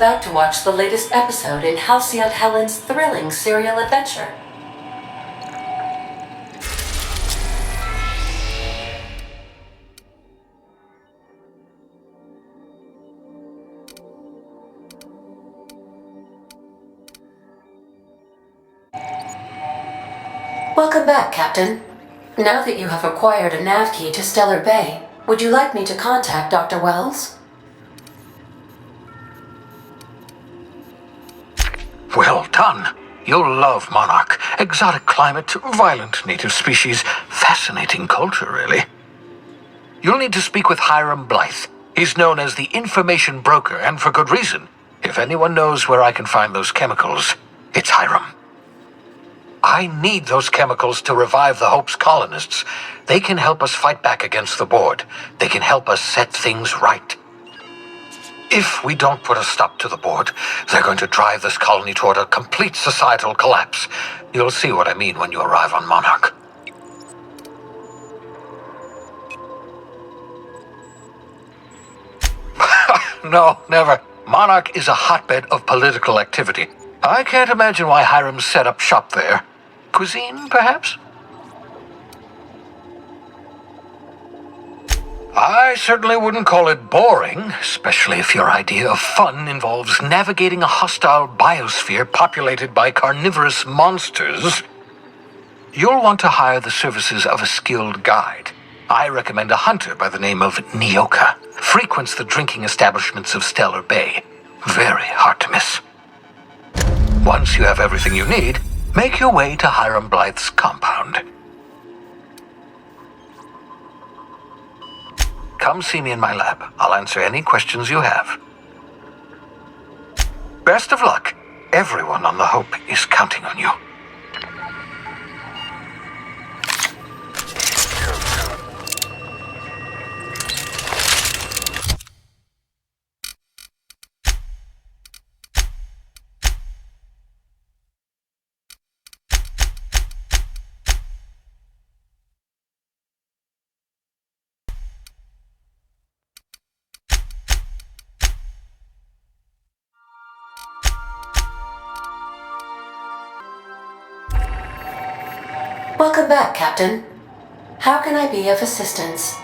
about to watch the latest episode in Halcyon Helen's thrilling serial adventure. Welcome back, Captain. Now that you have acquired a nav key to Stellar Bay, would you like me to contact Dr. Wells? Well done. You'll love Monarch. Exotic climate, violent native species, fascinating culture, really. You'll need to speak with Hiram Blythe. He's known as the information broker, and for good reason. If anyone knows where I can find those chemicals, it's Hiram. I need those chemicals to revive the Hope's colonists. They can help us fight back against the board. They can help us set things right. If we don't put a stop to the board, they're going to drive this colony toward a complete societal collapse. You'll see what I mean when you arrive on Monarch. No, never. Monarch is a hotbed of political activity. I can't imagine why Hiram set up shop there. Cuisine, perhaps? I certainly wouldn't call it boring, especially if your idea of fun involves navigating a hostile biosphere populated by carnivorous monsters. You'll want to hire the services of a skilled guide. I recommend a hunter by the name of Nyoka. Frequents the drinking establishments of Stellar Bay. Very hard to miss. Once you have everything you need, make your way to Hiram Blythe's compound. Come see me in my lab. I'll answer any questions you have. Best of luck. Everyone on the Hope is counting on you. Welcome back, Captain. How can I be of assistance?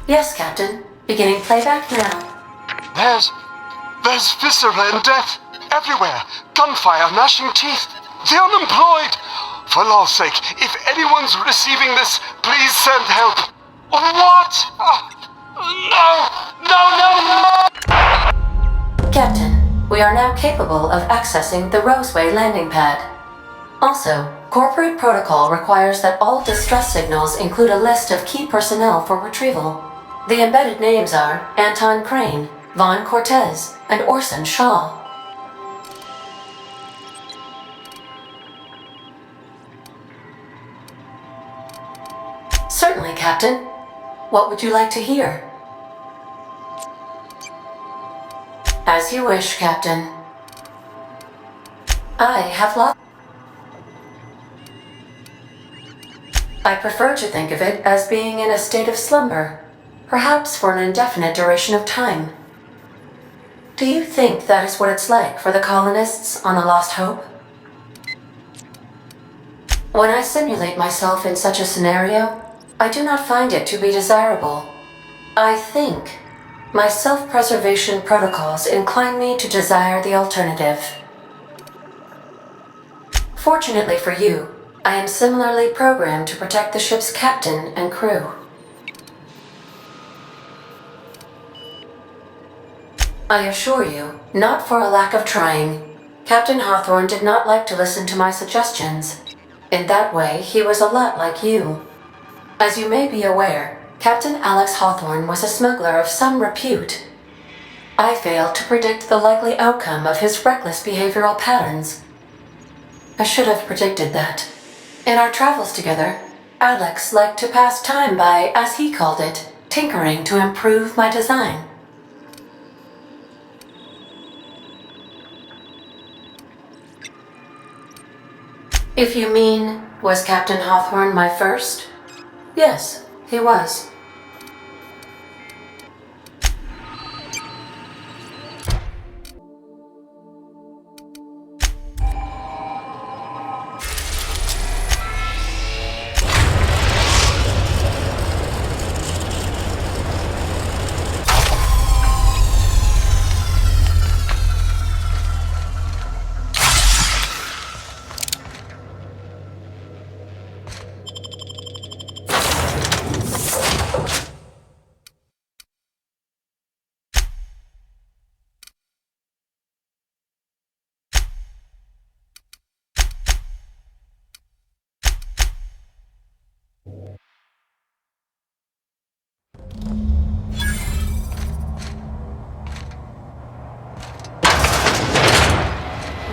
Yes, Captain. Beginning playback now. There's viscera and death everywhere. Gunfire, gnashing teeth. The unemployed. For law's sake, if anyone's receiving this, please send help. What? No! Captain, we are now capable of accessing the Roseway landing pad. Also, corporate protocol requires that all distress signals include a list of key personnel for retrieval. The embedded names are Anton Crane, Vaughn Cortez, and Orson Shaw. Certainly, Captain. What would you like to hear? As you wish, Captain. I have lots. I prefer to think of it as being in a state of slumber, perhaps for an indefinite duration of time. Do you think that is what it's like for the colonists on the Lost Hope? When I simulate myself in such a scenario, I do not find it to be desirable. I think my self-preservation protocols incline me to desire the alternative. Fortunately for you, I am similarly programmed to protect the ship's captain and crew. I assure you, not for a lack of trying, Captain Hawthorne did not like to listen to my suggestions. In that way, he was a lot like you. As you may be aware, Captain Alex Hawthorne was a smuggler of some repute. I failed to predict the likely outcome of his reckless behavioral patterns. I should have predicted that. In our travels together, Alex liked to pass time by, as he called it, tinkering to improve my design. If you mean Was Captain Hawthorne my first? Yes, he was.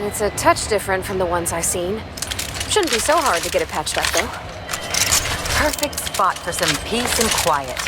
It's a touch different from the ones I've seen. Shouldn't be so hard to get it patched up, though. Perfect spot for some peace and quiet.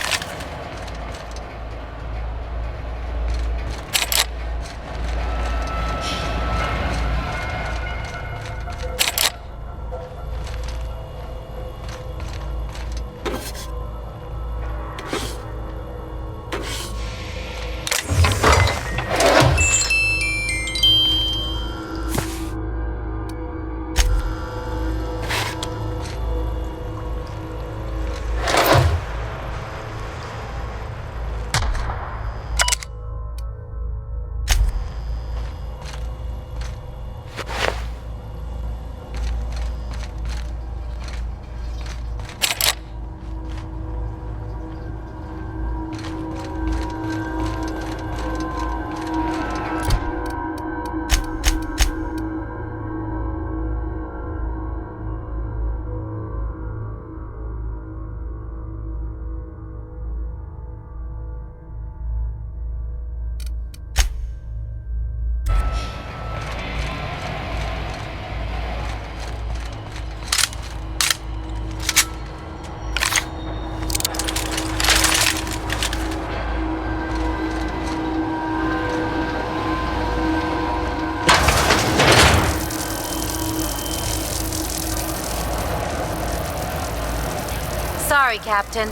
Sorry, Captain.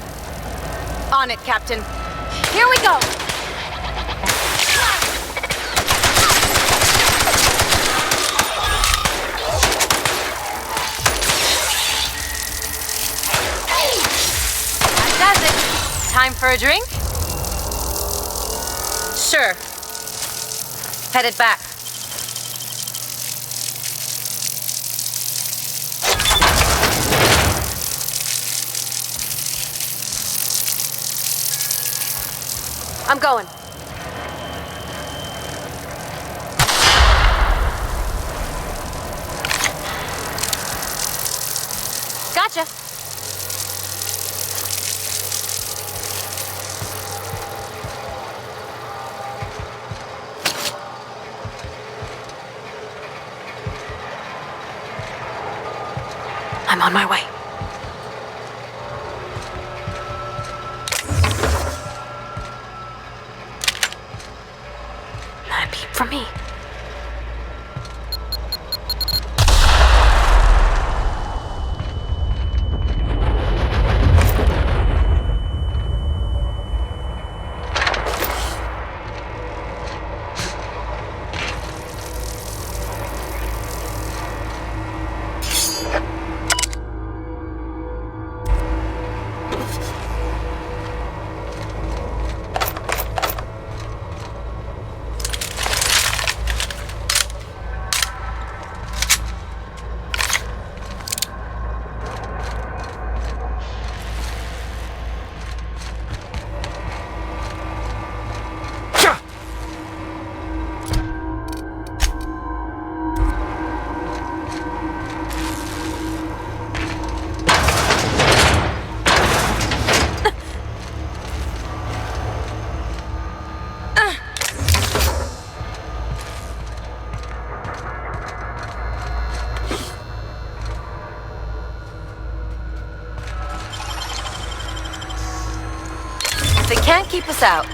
On it, Captain. Here we go! That does it. Time for a drink? Sure. Headed back. I'm going. Gotcha. I'm on my way. Not a peep from me. They can't keep us out.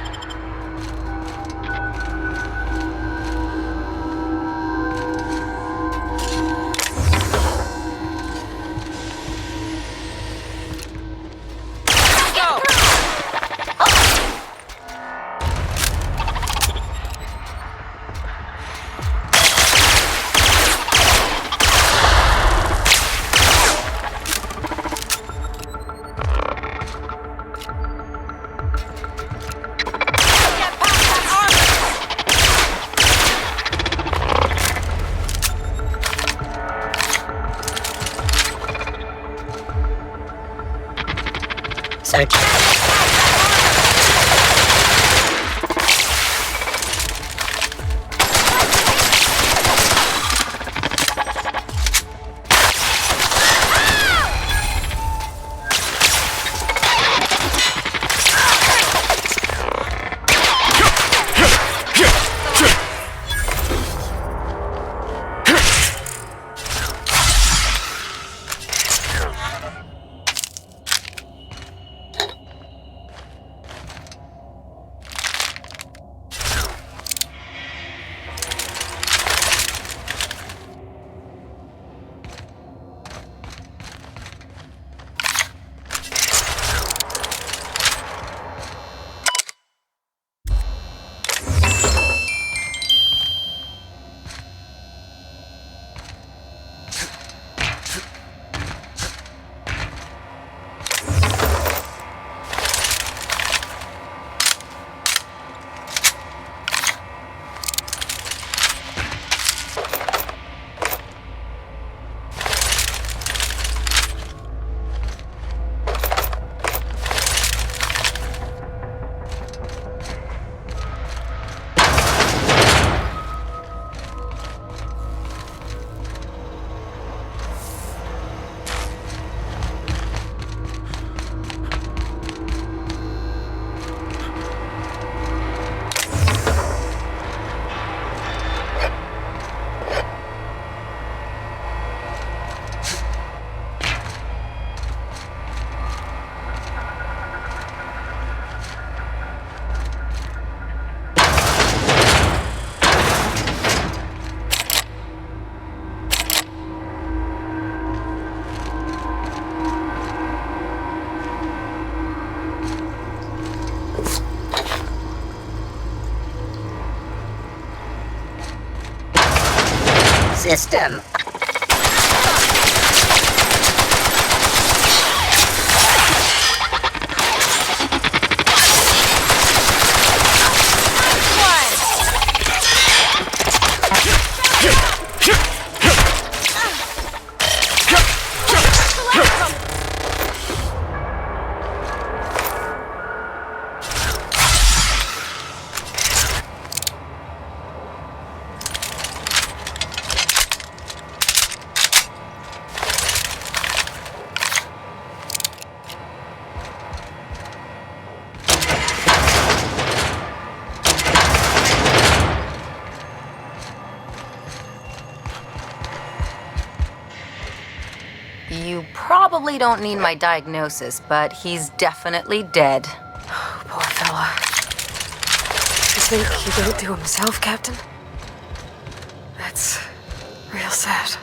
Search. System. You probably don't need my diagnosis, but he's definitely dead. Poor fella. You think he did it to himself, Captain? That's real sad.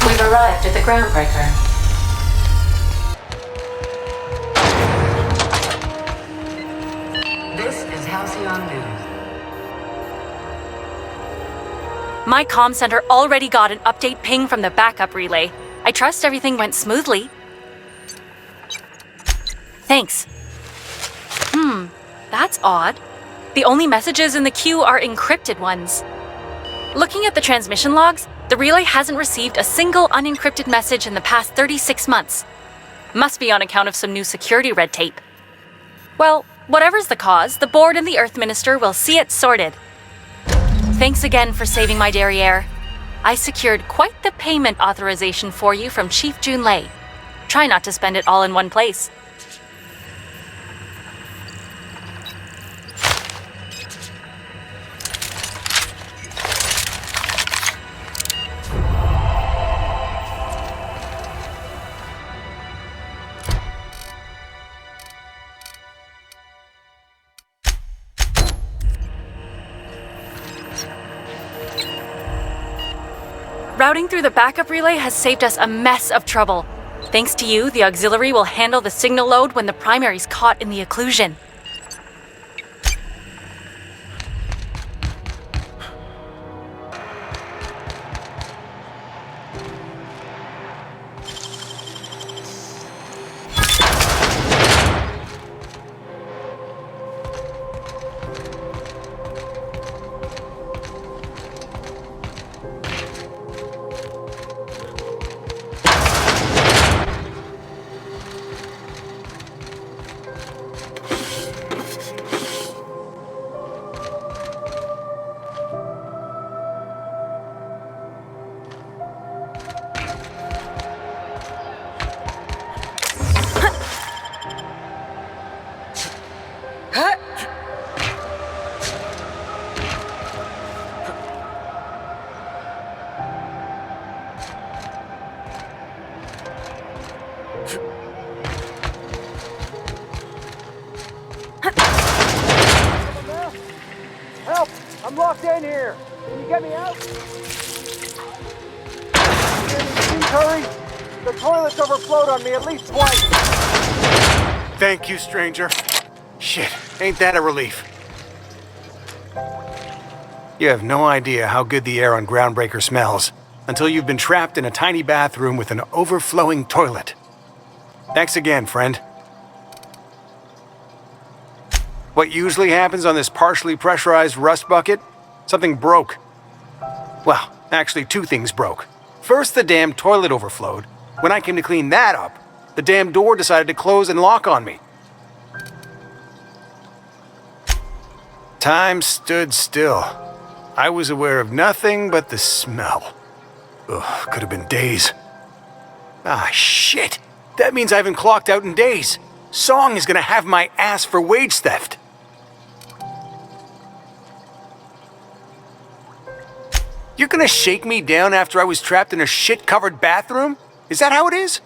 We've arrived at the groundbreaker. This is Halcyon News. My comm center already got an update ping from the backup relay. I trust everything went smoothly. Thanks. That's odd. The only messages in the queue are encrypted ones. Looking at the transmission logs, the relay hasn't received a single unencrypted message in the past 36 months. Must be on account of some new security red tape. Well, whatever's the cause, the board and the Earth Minister will see it sorted. Thanks again for saving my derriere. I secured quite the payment authorization for you from Chief Junlei. try not to spend it all in one place. Routing through the backup relay has saved us a mess of trouble. Thanks to you, the auxiliary will handle the signal load when the primary's caught in the occlusion. Help! I'm locked in here! Can you get me out? Please hurry! The toilet's overflowed on me at least twice! Thank you, stranger. Shit, ain't that a relief? You have no idea how good the air on Groundbreaker smells until you've been trapped in a tiny bathroom with an overflowing toilet. Thanks again, friend. What usually happens on this partially pressurized rust bucket? Something broke. Well, actually, two things broke. First, the damn toilet overflowed. When I came to clean that up, the damn door decided to close and lock on me. Time stood still. I was aware of nothing but the smell. Ugh, could have been days. Ah, shit. That means I haven't clocked out in days. Song is gonna have my ass for wage theft. You're gonna shake me down after I was trapped in a shit-covered bathroom? Is that how it is?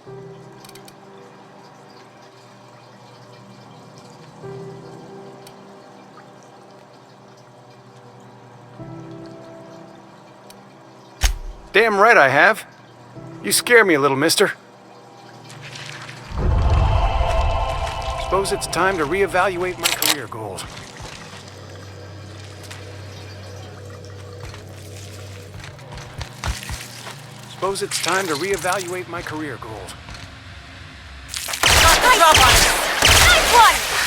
Damn right I have. You scare me a little, mister. Suppose it's time to reevaluate my career goals. Suppose it's time to reevaluate my career goals. Nice one!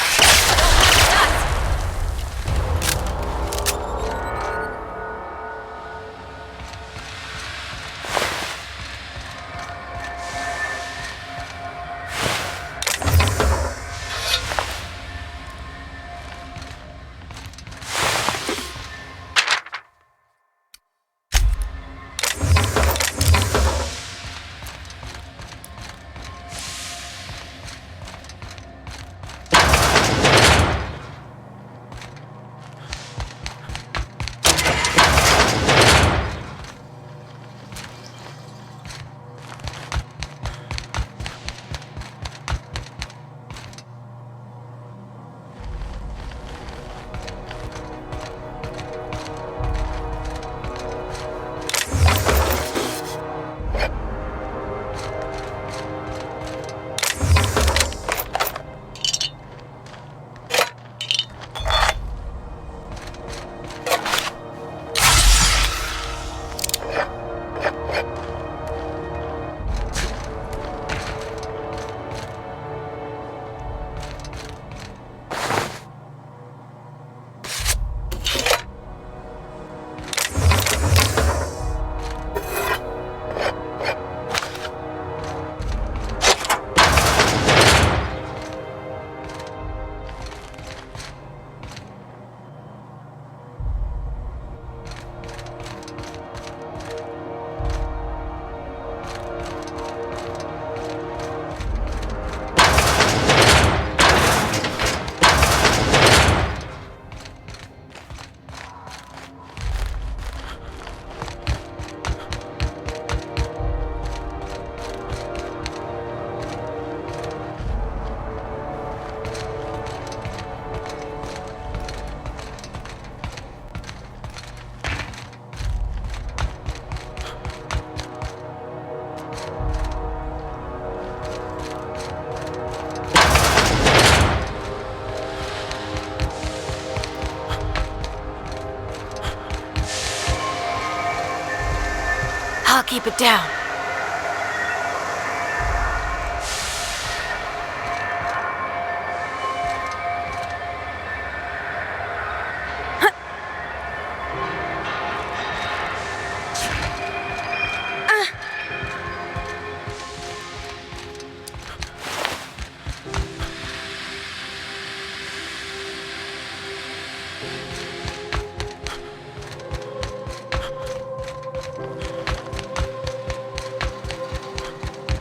I'll keep it down.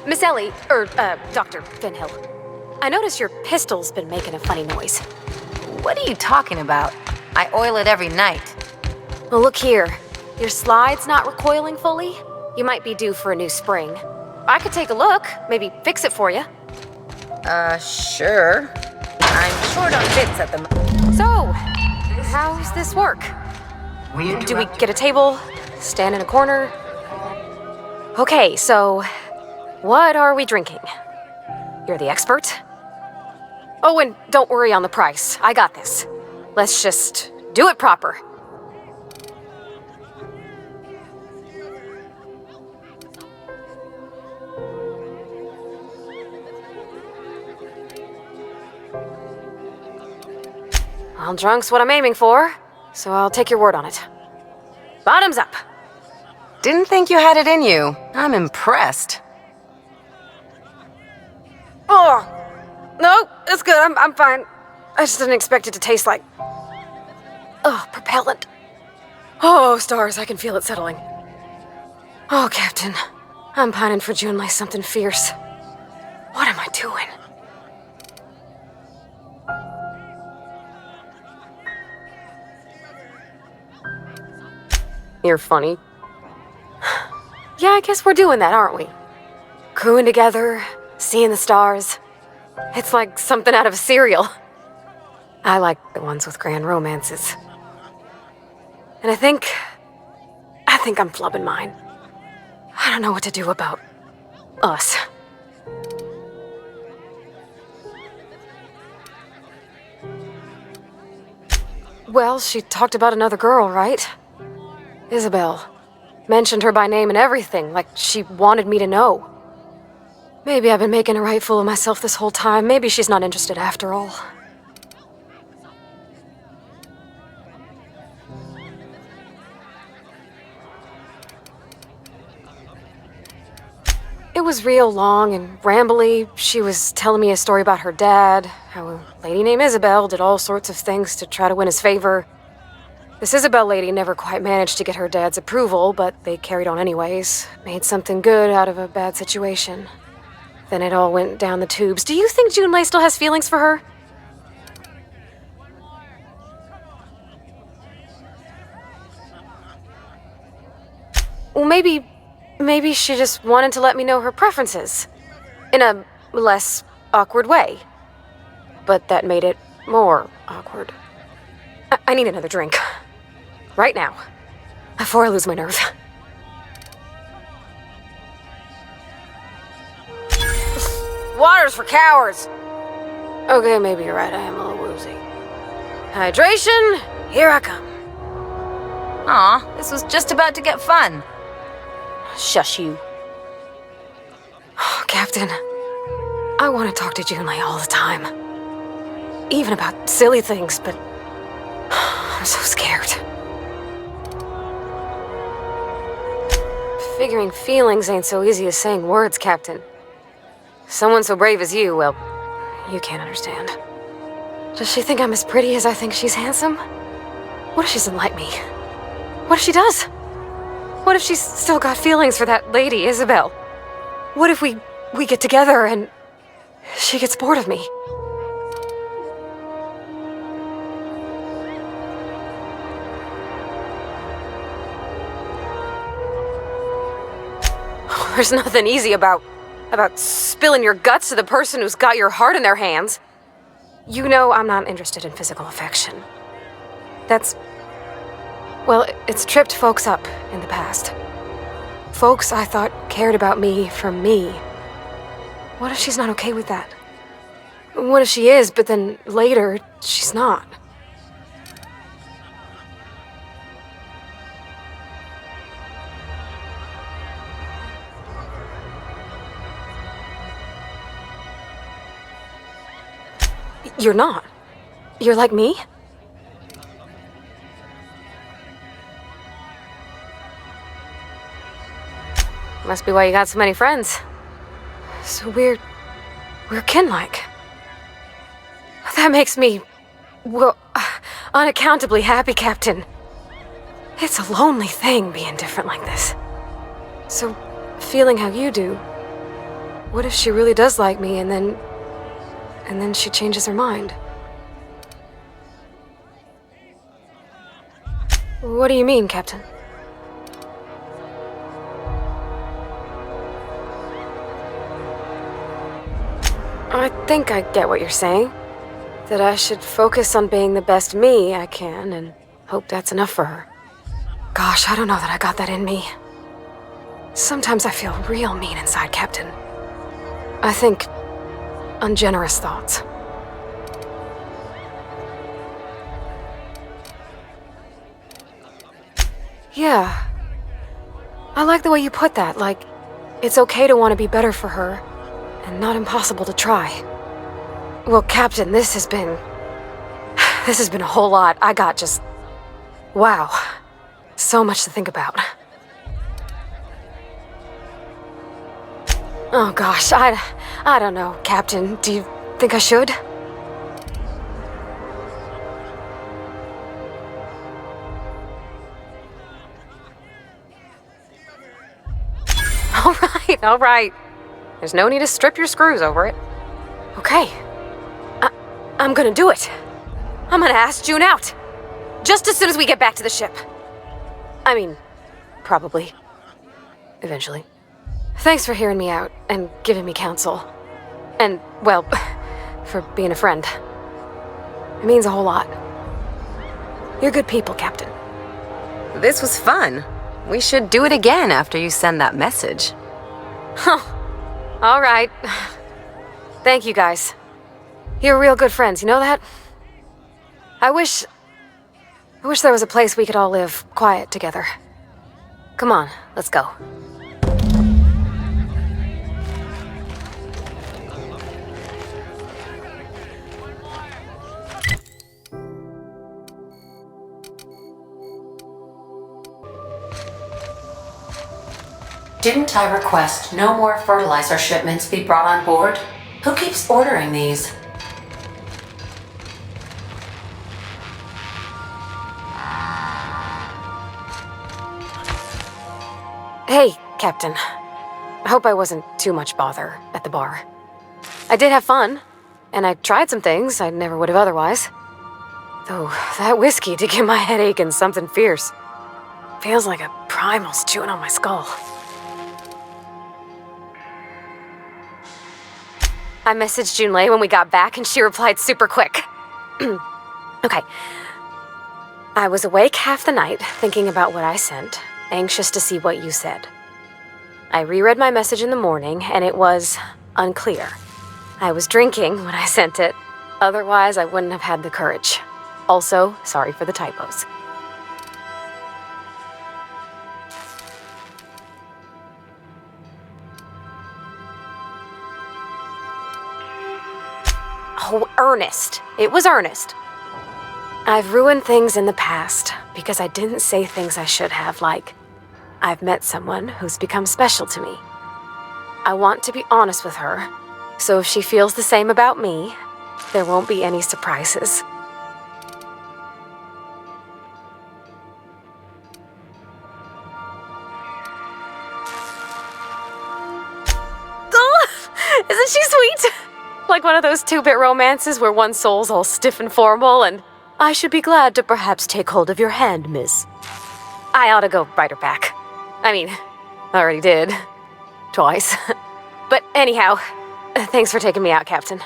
Miss Ellie, Dr. Finhill. I notice your pistol's been making a funny noise. What are you talking about? I oil it every night. Well, look here. Your slide's not recoiling fully. You might be due for a new spring. I could take a look, maybe fix it for you. Sure. I'm short on bits at the moment. So, how's this work? Do we get a table? Stand in a corner? Okay, so what are we drinking? You're the expert? Oh, and don't worry on the price. I got this. Let's just do it proper. Well, drunk's what I'm aiming for, so I'll take your word on it. Bottoms up. Didn't think you had it in you. I'm impressed. Oh, no, it's good. I'm fine. I just didn't expect it to taste like... Oh, propellant. Oh, stars, I can feel it settling. Oh, Captain, I'm pining for June like something fierce. What am I doing? You're funny. Yeah, I guess we're doing that, aren't we? Crewing together, seeing the stars. It's like something out of a serial. I like the ones with grand romances. And I think I'm flubbing mine. I don't know what to do about us. Well, she talked about another girl, right? Isabel. Mentioned her by name and everything, like she wanted me to know. Maybe I've been making a right fool of myself this whole time. Maybe she's not interested after all. It was real long and rambly. She was telling me a story about her dad, how a lady named Isabel did all sorts of things to try to win his favor. This Isabel lady never quite managed to get her dad's approval, but they carried on anyways. Made something good out of a bad situation. Then it all went down the tubes. Do you think Junlei still has feelings for her? Well, maybe she just wanted to let me know her preferences. In a less awkward way. But that made it more awkward. I need another drink. Right now. Before I lose my nerve. Water's for cowards! Okay, maybe you're right. I am a little woozy. Hydration, here I come. Aw, this was just about to get fun. Shush you. Oh, Captain, I want to talk to Junlei all the time. Even about silly things, but I'm so scared. Figuring feelings ain't so easy as saying words, Captain. Someone so brave as you, well, you can't understand. Does she think I'm as pretty as I think she's handsome? What if she doesn't like me? What if she does? What if she's still got feelings for that lady, Isabel? What if we get together and she gets bored of me? There's nothing easy about spilling your guts to the person who's got your heart in their hands. You know I'm not interested in physical affection. Well, it's tripped folks up in the past. folks I thought cared about me for me. What if she's not okay with that? What if she is, but then later, she's not? You're not. You're like me? Must be why you got so many friends. So we're kin-like. That makes me, well, unaccountably happy, Captain. It's a lonely thing being different like this. So, feeling how you do, what if she really does like me and then she changes her mind? What do you mean, Captain? I think I get what you're saying. That I should focus on being the best me I can and hope that's enough for her. Gosh, I don't know that I got that in me. Sometimes I feel real mean inside, Captain. I think ungenerous thoughts. Yeah. I like the way you put that, like, it's okay to want to be better for her, and not impossible to try. Well, Captain, this has been a whole lot. I got just... wow. So much to think about. Oh gosh, I don't know, Captain. Do you think I should? All right. There's no need to strip your screws over it. Okay. I'm gonna do it. I'm gonna ask June out. Just as soon as we get back to the ship. I mean, probably. Eventually. Thanks for hearing me out and giving me counsel. And, well, for being a friend. It means a whole lot. You're good people, Captain. This was fun. We should do it again after you send that message. Huh. All right. Thank you, guys. You're real good friends, you know that? I wish there was a place we could all live quiet together. Come on, let's go. Didn't I request no more fertilizer shipments be brought on board? Who keeps ordering these? Hey, Captain. I hope I wasn't too much bother at the bar. I did have fun, and I tried some things I never would have otherwise. Though, that whiskey did give my head aching something fierce. Feels like a primal's chewing on my skull. I messaged Junlei when we got back, and she replied super quick. Okay. I was awake half the night, thinking about what I sent, anxious to see what you said. I reread my message in the morning, and it was unclear. I was drinking when I sent it. Otherwise, I wouldn't have had the courage. Also, sorry for the typos. Oh, Ernest. It was Ernest. I've ruined things in the past because I didn't say things I should have, like, I've met someone who's become special to me. I want to be honest with her, so if she feels the same about me, there won't be any surprises. Oh, isn't she sweet? Like one of those 2-bit romances where one soul's all stiff and formal and, I should be glad to perhaps take hold of your hand, miss. I ought to go write her back. I mean, I already did. Twice. But anyhow, thanks for taking me out, Captain.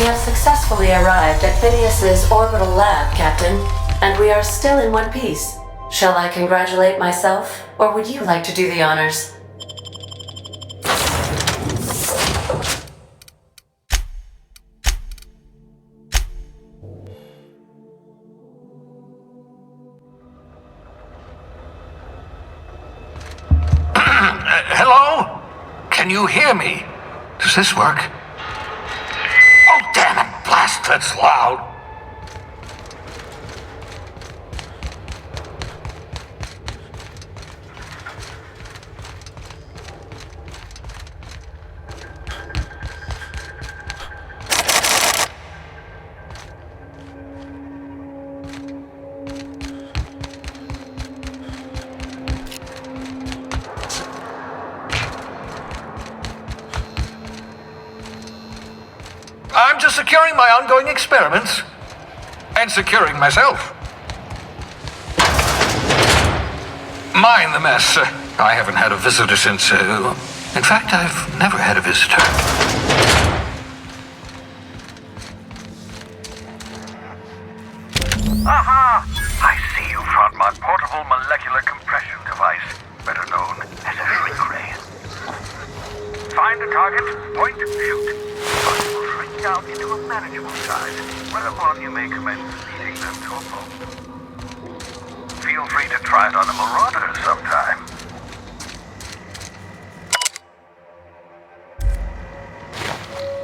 have successfully arrived at Phineas's orbital lab, Captain, and we are still in one piece. Shall I congratulate myself, or would you like to do the honors? Hello? Can you hear me? Does this work? Oh, damn it! Blast, that's loud. I'm just securing my ongoing experiments. And securing myself. Mind the mess. I haven't had a visitor since... in fact, I've never had a visitor. Aha! I see you found my portable molecular compression device, better known as a shrink ray. Find a target, point, shoot. But it will shrink down into a manageable size, whereupon you may commence eating them to a pulp. Feel free to try it on a marauder sometime.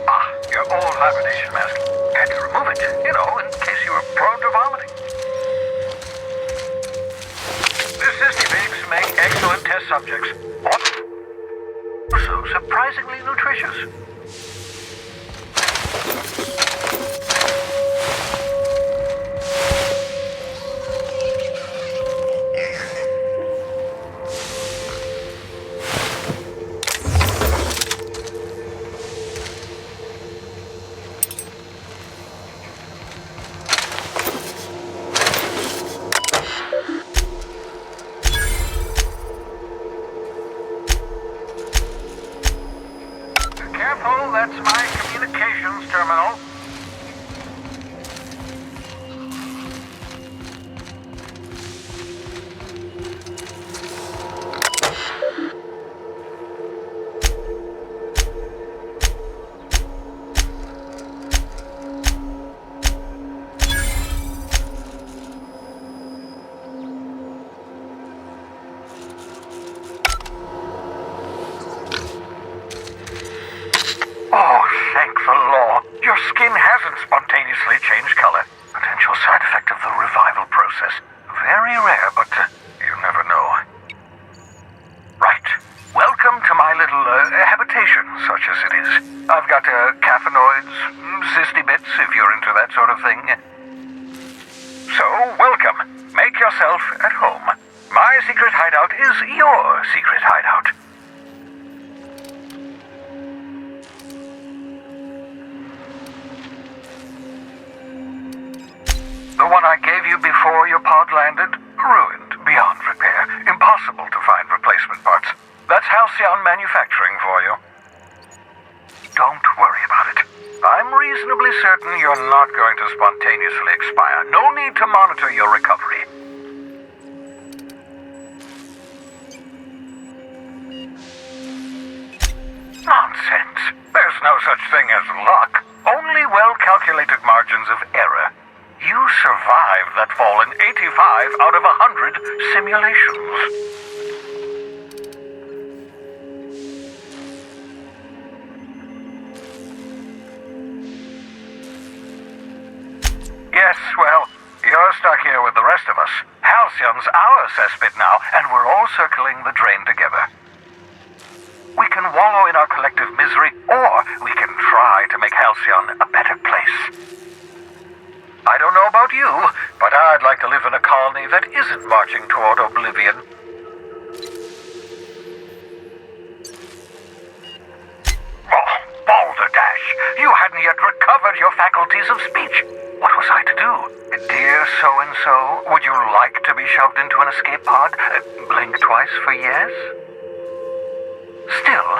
Ah, your old hibernation mask. Had to remove it, you know, in case you were prone to vomiting. The cysty pigs make excellent test subjects. Also surprisingly nutritious. Careful, that's my communications terminal. Oh, thank the law. Your skin hasn't spontaneously changed color. Potential side effect of the revival process. Very rare, but you never know. Right. Welcome to my little habitation, such as it is. I've got caffeinoids, cysty bits, if you're into that sort of thing. So, welcome. Make yourself at home. My secret hideout is your secret hideout. The one I gave you before your pod landed? Ruined beyond repair. Impossible to find replacement parts. That's Halcyon Manufacturing for you. Don't worry about it. I'm reasonably certain you're not going to spontaneously expire. No need to monitor your recovery. Nonsense. There's no such thing as luck. Only well-calculated margins of error. You survived that fall in 85 out of 100 simulations. Yes, well, you're stuck here with the rest of us. Halcyon's our cesspit now, and we're all circling the drain together. We can wallow in our collective misery, or we can try to make Halcyon a better place. I don't know about you, but I'd like to live in a colony that isn't marching toward oblivion. Oh, balderdash! You hadn't yet recovered your faculties of speech. What was I to do? Dear so-and-so, would you like to be shoved into an escape pod? Blink twice for yes? Still,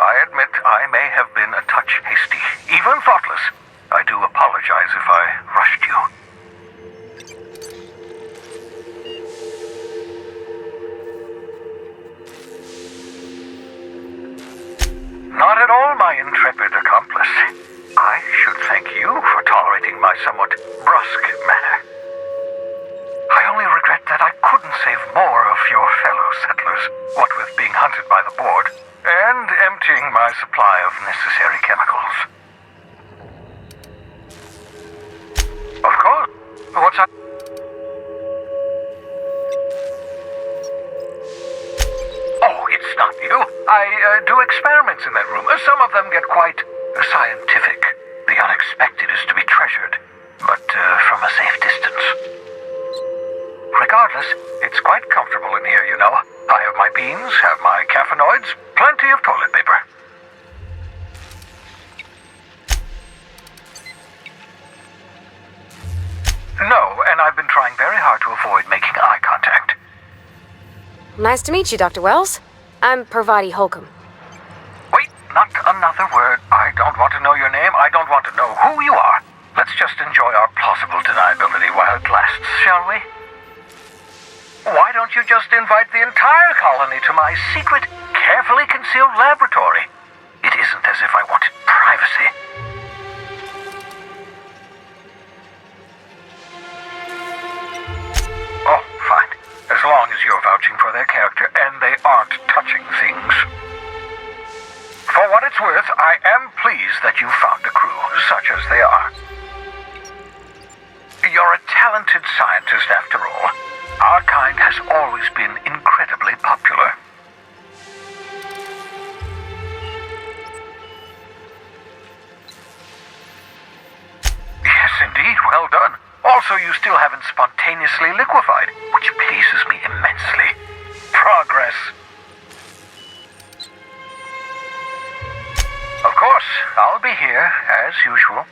I admit I may have been a touch hasty, even thoughtless. I do apologize if I rushed you. Not at all, my intrepid accomplice. I should thank you for tolerating my somewhat brusque manner. I only regret that I couldn't save more of your fellow settlers, what with being hunted by the board, and emptying my supply of necessary chemicals. Of course. What's up? Oh, it's not you. I do experiments in that room. Some of them get quite scientific. The unexpected is to be treasured, but from a safe distance. Regardless, it's quite comfortable in here, you know. I have my beans, have my caffeinoids, plenty of toilet paper. No, and I've been trying very hard to avoid making eye contact. Nice to meet you, Dr. Wells. I'm Parvati Holcomb. Wait, not another word. I don't want to know your name. I don't want to know who you are. Let's just enjoy our plausible deniability while it lasts, shall we? Why don't you just invite the entire colony to my secret, carefully concealed laboratory? It isn't as if I wanted privacy. Oh, fine. As long as you're vouching for their character and they aren't touching things. For what it's worth, I am pleased that you found a crew, such as they are. You're a talented scientist, after all. Our kind has always been incredibly popular. Yes, indeed, well done. Also, you still haven't spontaneously liquefied, which pleases me immensely. Progress. Of course, I'll be here, as usual.